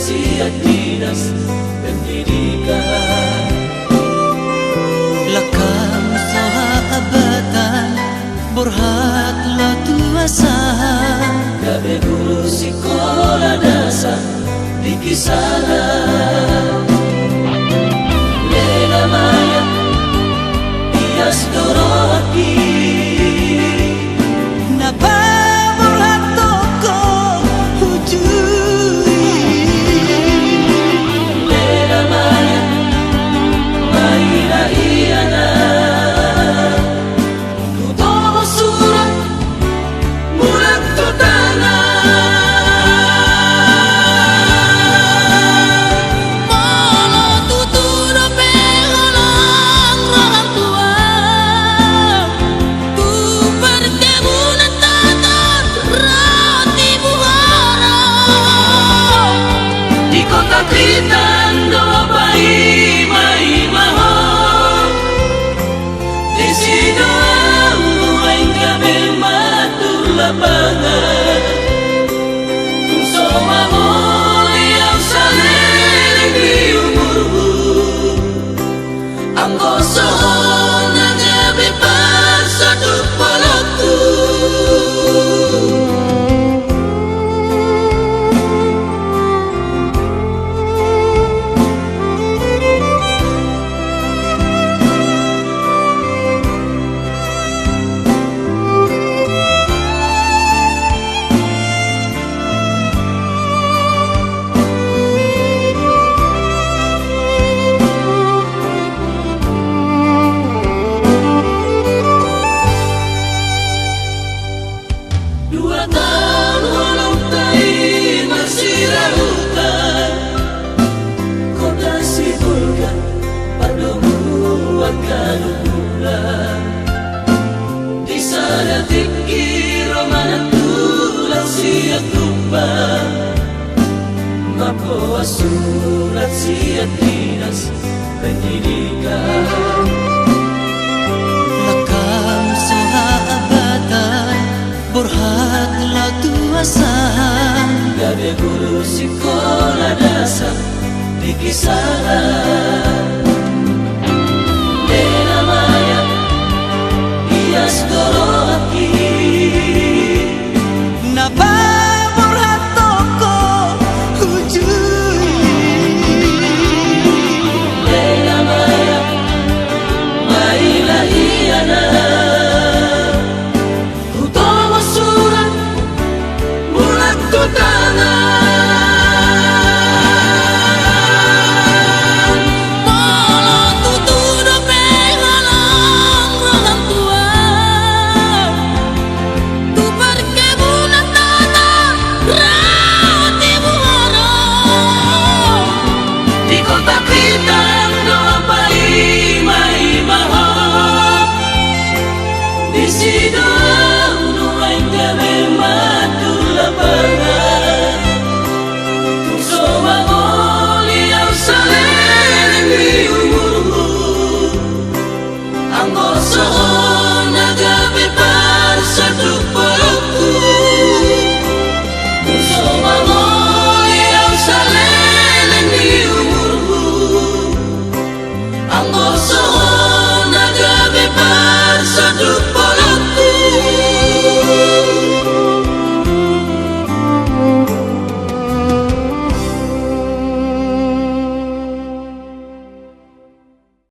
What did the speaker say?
siap dinas pendidikan. Lakam sahabatan burhat la tuasan, Gabe guru sekolah dasar di kisaran. Lena Maya Tias Doroti napa burhat toko hujui. Lena Maya Maila Iana Kutomo surat mulat tutana. Molo tuturo pengolang orang tua, tu perkebunan tatar roti buhara. Di kota Kritan doa bayi mai maho. Di sido mulai gabe matur lapangan. Tungso maho liang saleng di umurmu. Anggo sohon gabe pas satu poloku. Dua tahun walau tai masih rautan. Kota sibulkan pardomu akan bulan. Di sana tinggi romanan tulang siap lupa. Mapo surat siap dinas pendidikan. Lakam sahabatan burhat la tuasan, Gabe guru sekolah dasar di kisaran. Lena Maya Tias Doroti napa burhat toko hujui. Lena Maya Maila Iana Kutomo surat mulat tutana. Molo tuturo pengolang orang tua, tu perkebunan tatar roti buhara. Di kota